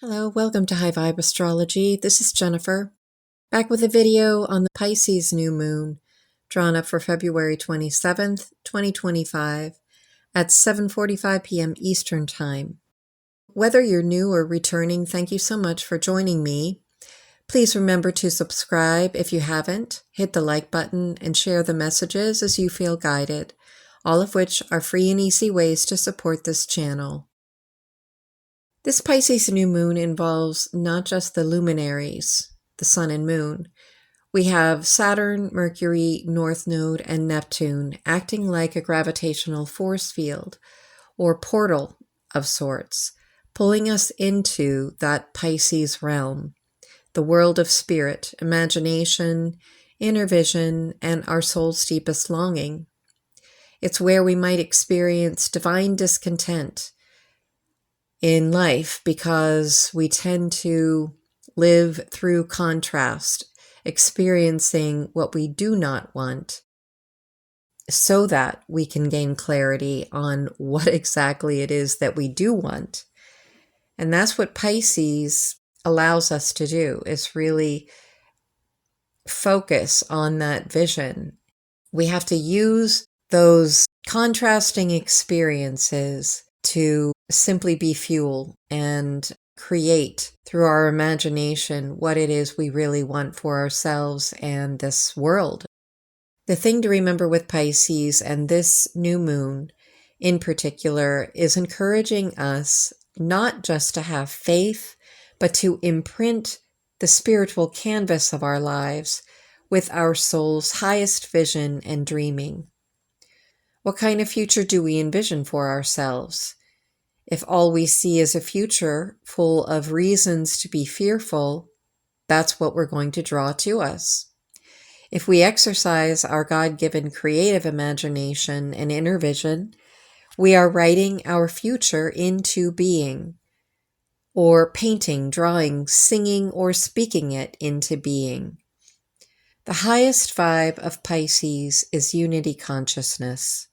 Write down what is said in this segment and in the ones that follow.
Hello, welcome to High Vibe Astrology. This is Jennifer, back with a video on the Pisces new moon, drawn up for February 27th, 2025 at 7:45 p.m. Eastern Time. Whether you're new or returning, thank you so much for joining me. Please remember to subscribe if you haven't, hit the like button, and share the messages as you feel guided, all of which are free and easy ways to support this channel. This Pisces new moon involves not just the luminaries, the sun and moon. We have Saturn, Mercury, North Node, and Neptune acting like a gravitational force field or portal of sorts, pulling us into that Pisces realm, the world of spirit, imagination, inner vision, and our soul's deepest longing. It's where we might experience divine discontent in life because we tend to live through contrast, experiencing what we do not want so that we can gain clarity on what exactly it is that we do want. And that's what Pisces allows us to do, is really focus on that vision. We have to use those contrasting experiences to simply be fuel and create through our imagination what it is we really want for ourselves and this world. The thing to remember with Pisces and this new moon in particular is encouraging us not just to have faith, but to imprint the spiritual canvas of our lives with our soul's highest vision and dreaming. What kind of future do we envision for ourselves? If all we see is a future full of reasons to be fearful, that's what we're going to draw to us. If we exercise our God-given creative imagination and inner vision, we are writing our future into being, or painting, drawing, singing, or speaking it into being. The highest vibe of Pisces is unity consciousness,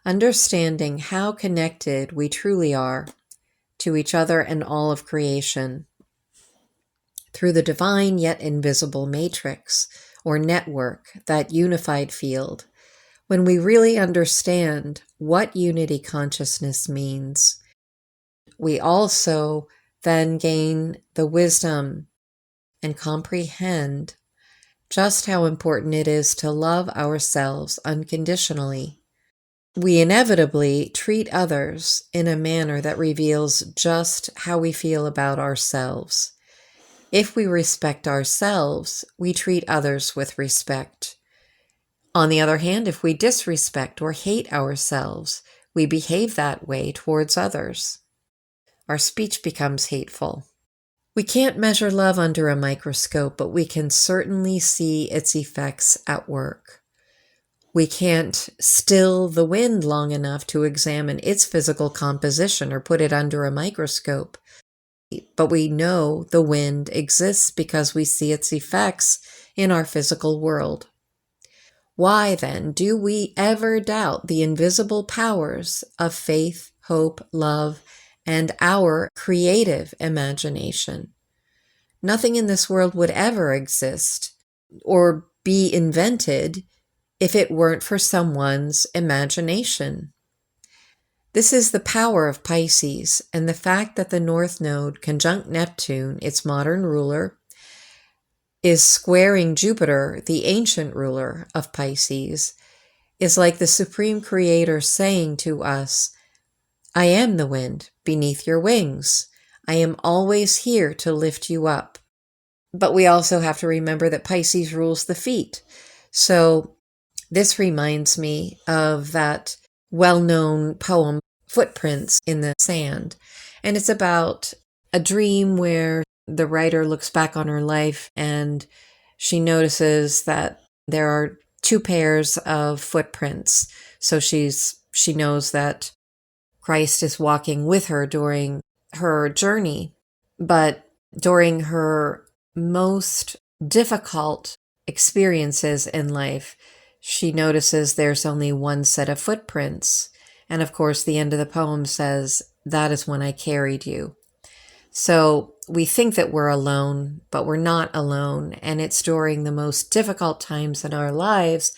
understanding how connected we truly are to each other and all of creation through the divine yet invisible matrix or network, that unified field. When we really understand what unity consciousness means, we also then gain the wisdom and comprehend just how important it is to love ourselves unconditionally. We inevitably treat others in a manner that reveals just how we feel about ourselves. If we respect ourselves, we treat others with respect. On the other hand, if we disrespect or hate ourselves, we behave that way towards others. Our speech becomes hateful. We can't measure love under a microscope, but we can certainly see its effects at work. We can't still the wind long enough to examine its physical composition or put it under a microscope. But we know the wind exists because we see its effects in our physical world. Why then do we ever doubt the invisible powers of faith, hope, love, and our creative imagination? Nothing in this world would ever exist or be invented if it weren't for someone's imagination. This is the power of Pisces, and the fact that the North Node, conjunct Neptune, its modern ruler, is squaring Jupiter, the ancient ruler of Pisces, is like the Supreme Creator saying to us, I am the wind beneath your wings. I am always here to lift you up. But we also have to remember that Pisces rules the feet. So this reminds me of that well-known poem, Footprints in the Sand. And it's about a dream where the writer looks back on her life and she notices that there are two pairs of footprints. So she knows that Christ is walking with her during her journey. But during her most difficult experiences in life, she notices there's only one set of footprints. And of course, the end of the poem says, that is when I carried you. So we think that we're alone, but we're not alone. And it's during the most difficult times in our lives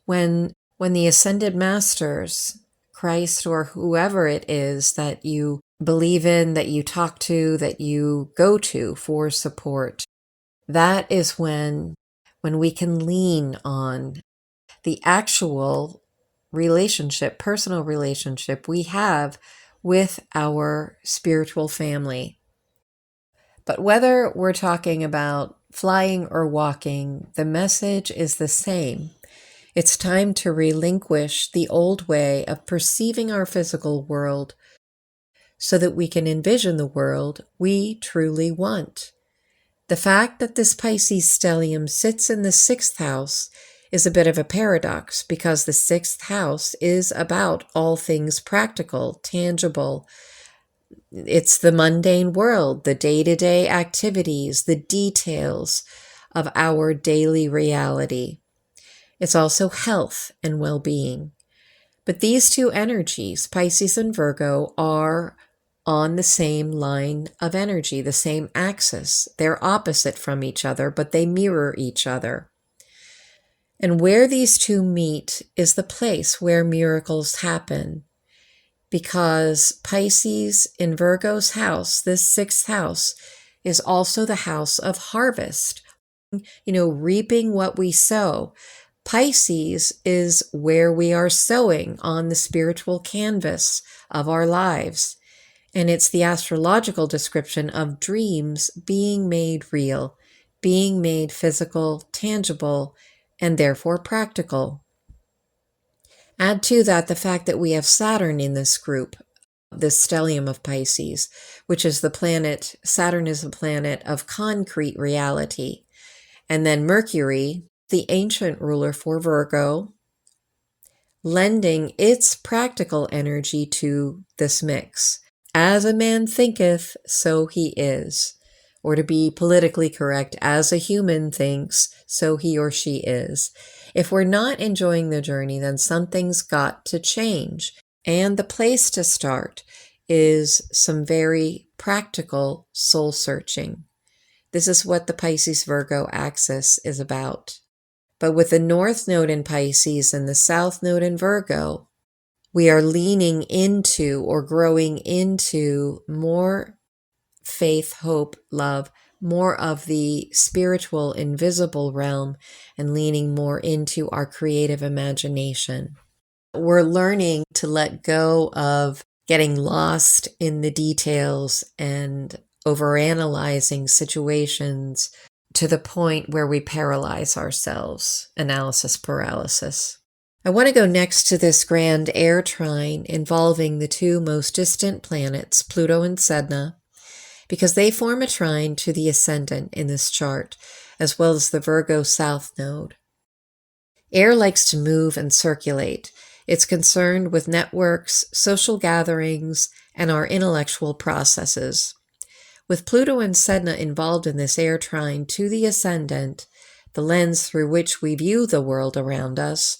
when the ascended masters, Christ or whoever it is that you believe in, that you talk to, that you go to for support, that is when we can lean on the actual relationship, personal relationship we have with our spiritual family. But whether we're talking about flying or walking, the message is the same. It's time to relinquish the old way of perceiving our physical world so that we can envision the world we truly want. The fact that this Pisces stellium sits in the sixth house is a bit of a paradox because the sixth house is about all things practical, tangible. It's the mundane world, the day-to-day activities, the details of our daily reality. It's also health and well-being. But these two energies, Pisces and Virgo, are on the same line of energy, the same axis. They're opposite from each other, but they mirror each other. And where these two meet is the place where miracles happen. Because Pisces in Virgo's house, this sixth house, is also the house of harvest. Reaping what we sow. Pisces is where we are sowing on the spiritual canvas of our lives. And it's the astrological description of dreams being made real, being made physical, tangible, and therefore practical. Add to that the fact that we have Saturn in this group, this stellium of Pisces, which is the planet, Saturn is a planet of concrete reality. And then Mercury, the ancient ruler for Virgo, lending its practical energy to this mix. As a man thinketh, so he is. Or to be politically correct, as a human thinks, so he or she is. If we're not enjoying the journey, then something's got to change. And the place to start is some very practical soul searching. This is what the Pisces-Virgo axis is about. But with the North Node in Pisces and the South Node in Virgo, we are leaning into or growing into more faith, hope, love, more of the spiritual, invisible realm, and leaning more into our creative imagination. We're learning to let go of getting lost in the details and overanalyzing situations to the point where we paralyze ourselves, analysis paralysis. I want to go next to this grand air trine involving the two most distant planets, Pluto and Sedna, because they form a trine to the ascendant in this chart, as well as the Virgo South Node. Air likes to move and circulate. It's concerned with networks, social gatherings, and our intellectual processes. With Pluto and Sedna involved in this air trine to the ascendant, the lens through which we view the world around us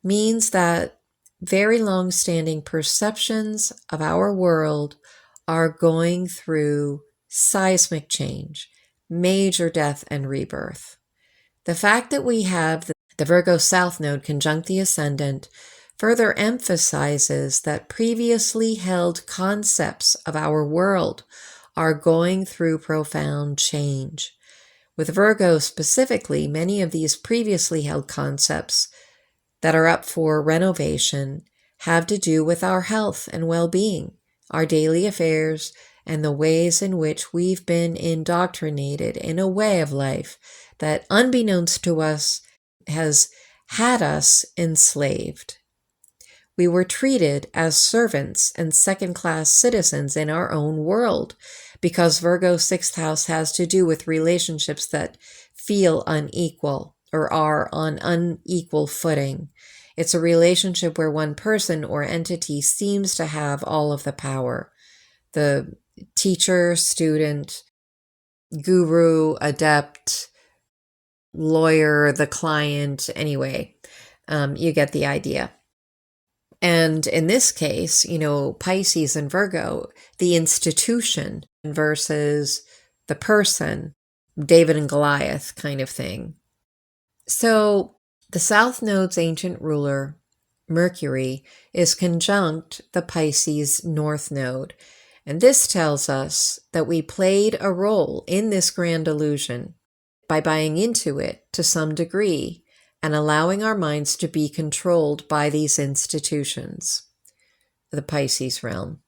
means that very long-standing perceptions of our world are going through seismic change, major death and rebirth. The fact that we have the Virgo South Node conjunct the ascendant further emphasizes that previously held concepts of our world are going through profound change. With Virgo specifically, many of these previously held concepts that are up for renovation have to do with our health and well-being, our daily affairs, and the ways in which we've been indoctrinated in a way of life that, unbeknownst to us, has had us enslaved. We were treated as servants and second-class citizens in our own world because Virgo's sixth house has to do with relationships that feel unequal or are on unequal footing. It's a relationship where one person or entity seems to have all of the power. The teacher, student, guru, adept, lawyer, the client, anyway, you get the idea. And in this case, Pisces and Virgo, the institution versus the person, David and Goliath kind of thing. So the South Node's ancient ruler, Mercury, is conjunct the Pisces North Node. And this tells us that we played a role in this grand illusion by buying into it to some degree and allowing our minds to be controlled by these institutions, the Pisces realm.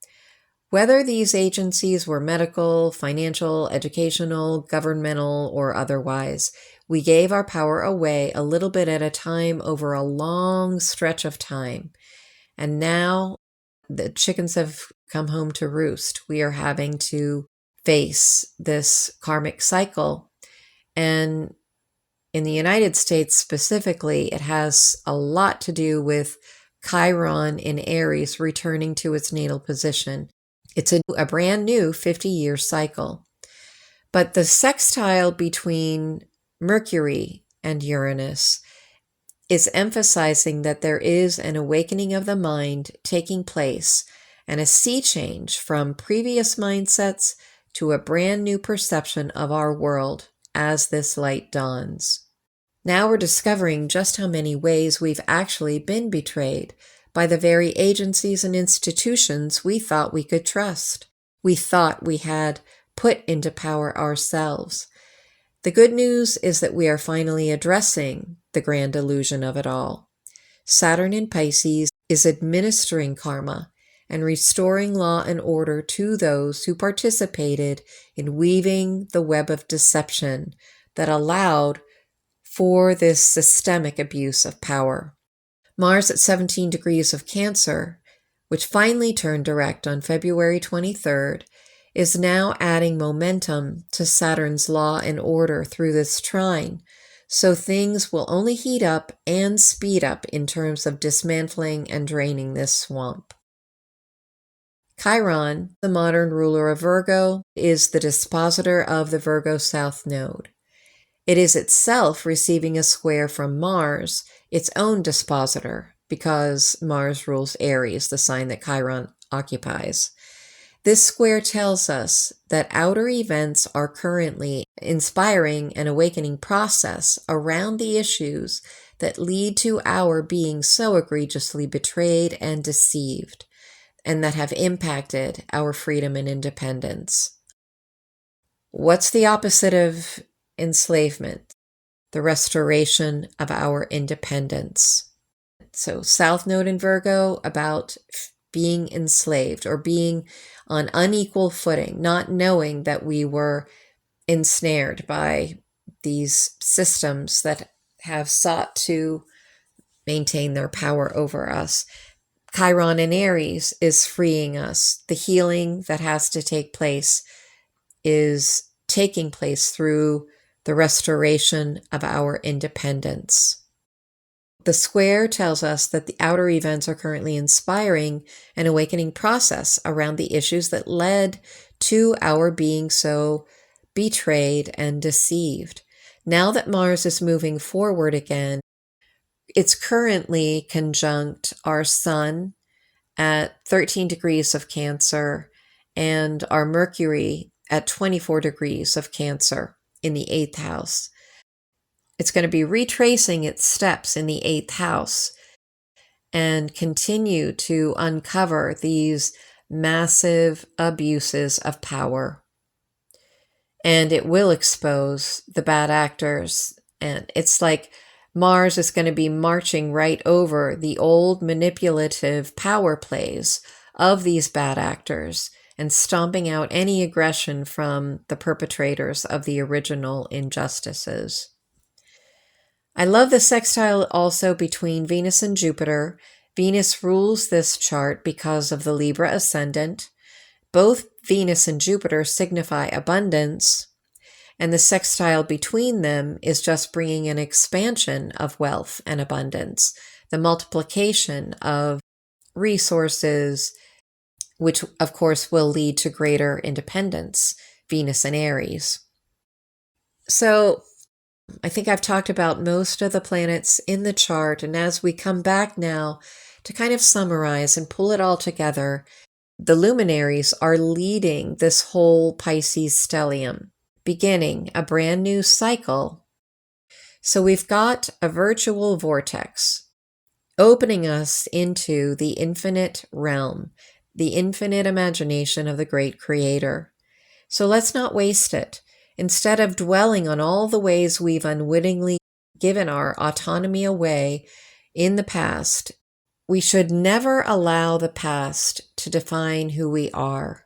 Whether these agencies were medical, financial, educational, governmental, or otherwise, we gave our power away a little bit at a time over a long stretch of time. And now the chickens have come home to roost. We are having to face this karmic cycle. And in the United States specifically, it has a lot to do with Chiron in Aries returning to its natal position. It's a brand new 50-year cycle. But the sextile between Mercury and Uranus is emphasizing that there is an awakening of the mind taking place and a sea change from previous mindsets to a brand new perception of our world as this light dawns. Now we're discovering just how many ways we've actually been betrayed by the very agencies and institutions we thought we could trust. We thought we had put into power ourselves. The good news is that we are finally addressing the grand illusion of it all. Saturn in Pisces is administering karma and restoring law and order to those who participated in weaving the web of deception that allowed for this systemic abuse of power. Mars at 17 degrees of Cancer, which finally turned direct on February 23rd, is now adding momentum to Saturn's law and order through this trine, so things will only heat up and speed up in terms of dismantling and draining this swamp. Chiron, the modern ruler of Virgo, is the dispositor of the Virgo South Node. It is itself receiving a square from Mars, its own dispositor, because Mars rules Aries, the sign that Chiron occupies. This square tells us that outer events are currently inspiring an awakening process around the issues that lead to our being so egregiously betrayed and deceived, and that have impacted our freedom and independence. What's the opposite of enslavement? The restoration of our independence. So South Node in Virgo, about being enslaved or being on unequal footing, not knowing that we were ensnared by these systems that have sought to maintain their power over us. Chiron in Aries is freeing us. The healing that has to take place is taking place through the restoration of our independence. The square tells us that the outer events are currently inspiring an awakening process around the issues that led to our being so betrayed and deceived. Now that Mars is moving forward again, it's currently conjunct our Sun at 13 degrees of Cancer and our Mercury at 24 degrees of Cancer in the 8th house. It's going to be retracing its steps in the 8th house and continue to uncover these massive abuses of power. And it will expose the bad actors. And it's like Mars is going to be marching right over the old manipulative power plays of these bad actors and stomping out any aggression from the perpetrators of the original injustices. I love the sextile also between Venus and Jupiter. Venus rules this chart because of the Libra ascendant. Both Venus and Jupiter signify abundance, and the sextile between them is just bringing an expansion of wealth and abundance, the multiplication of resources, which of course will lead to greater independence, Venus and Aries. So I think I've talked about most of the planets in the chart, and as we come back now to kind of summarize and pull it all together, the luminaries are leading this whole Pisces stellium. beginning a brand new cycle. So we've got a virtual vortex opening us into the infinite realm, the infinite imagination of the great creator. So let's not waste it. Instead of dwelling on all the ways we've unwittingly given our autonomy away in the past, we should never allow the past to define who we are.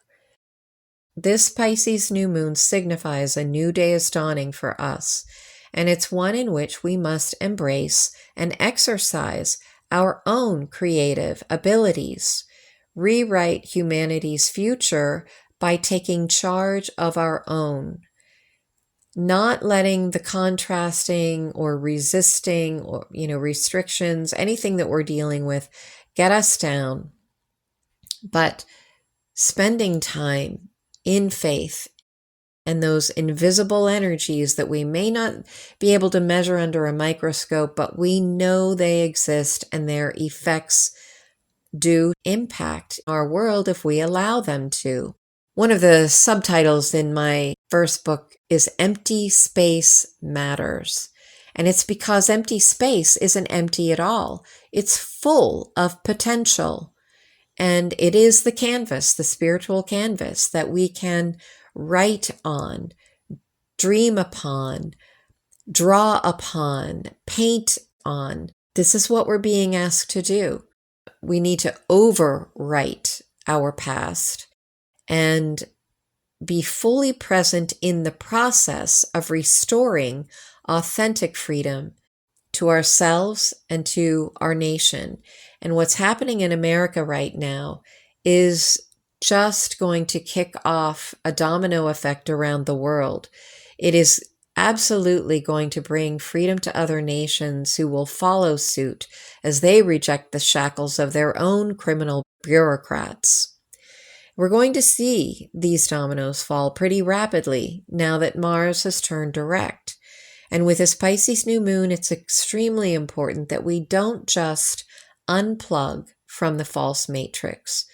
This Pisces new moon signifies a new day is dawning for us, and it's one in which we must embrace and exercise our own creative abilities, rewrite humanity's future by taking charge of our own, not letting the contrasting or resisting or, restrictions, anything that we're dealing with, get us down, but spending time in faith and those invisible energies that we may not be able to measure under a microscope, but we know they exist and their effects do impact our world if we allow them to. One of the subtitles in my first book is Empty Space Matters. And it's because empty space isn't empty at all. It's full of potential. And it is the canvas, the spiritual canvas that we can write on, dream upon, draw upon, paint on. This is what we're being asked to do. We need to overwrite our past and be fully present in the process of restoring authentic freedom to ourselves and to our nation. And what's happening in America right now is just going to kick off a domino effect around the world. It is absolutely going to bring freedom to other nations who will follow suit as they reject the shackles of their own criminal bureaucrats. We're going to see these dominoes fall pretty rapidly now that Mars has turned direct. And with this Pisces new moon, it's extremely important that we don't just unplug from the false matrix.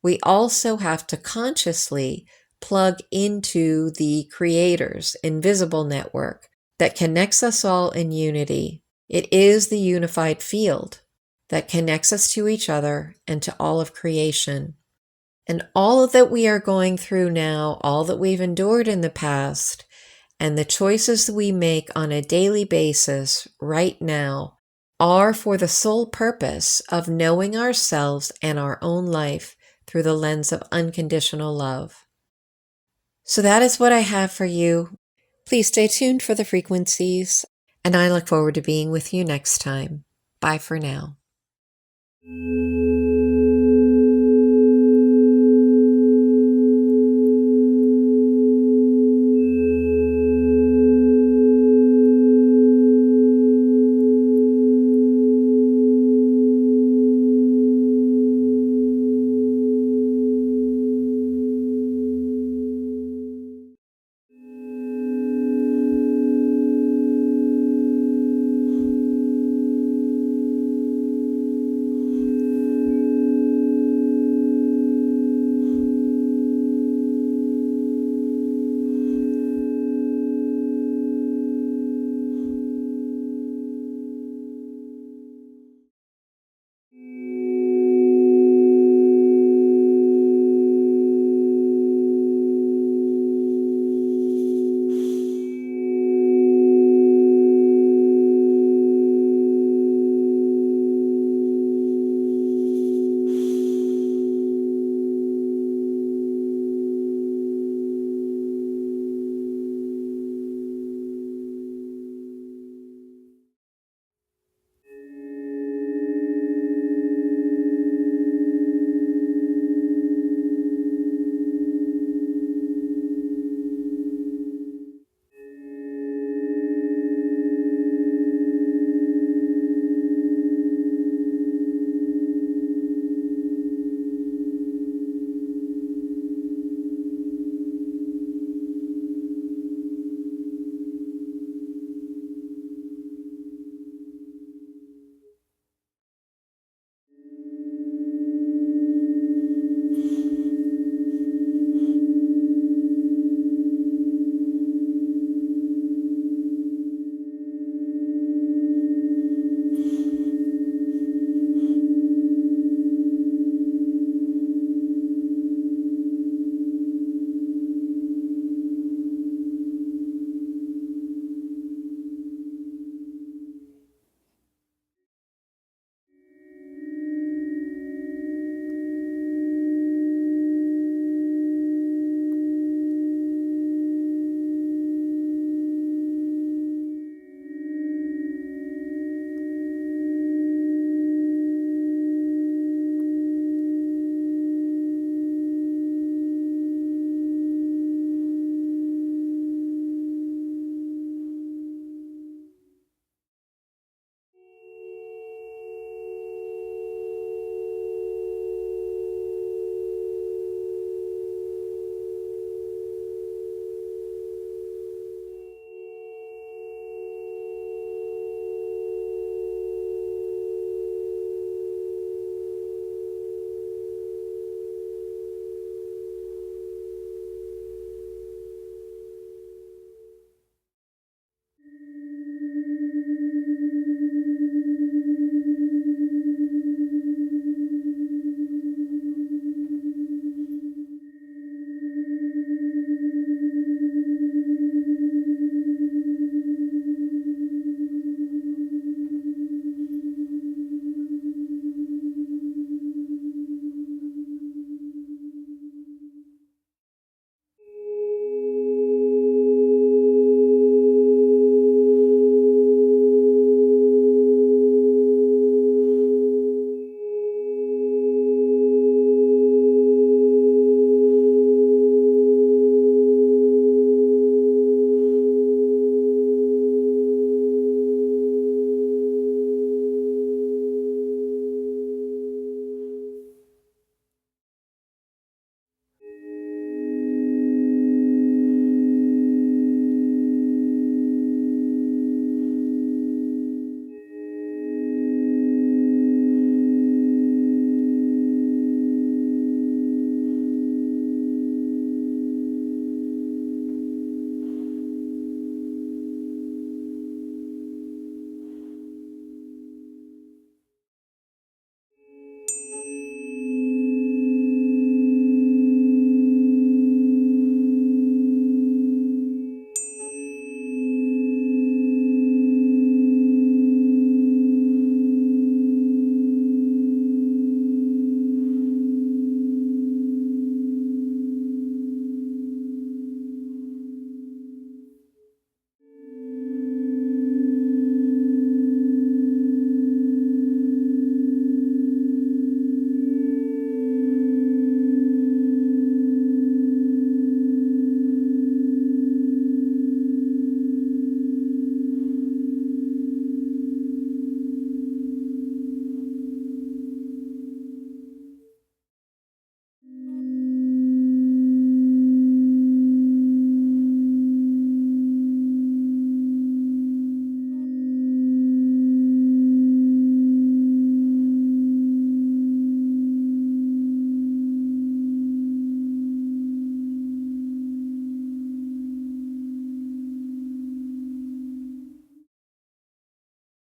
We also have to consciously plug into the Creator's invisible network that connects us all in unity. It is the unified field that connects us to each other and to all of creation. And all that we are going through now, all that we've endured in the past, and the choices that we make on a daily basis right now are for the sole purpose of knowing ourselves and our own life through the lens of unconditional love. So that is what I have for you. Please stay tuned for the frequencies, and I look forward to being with you next time. Bye for now.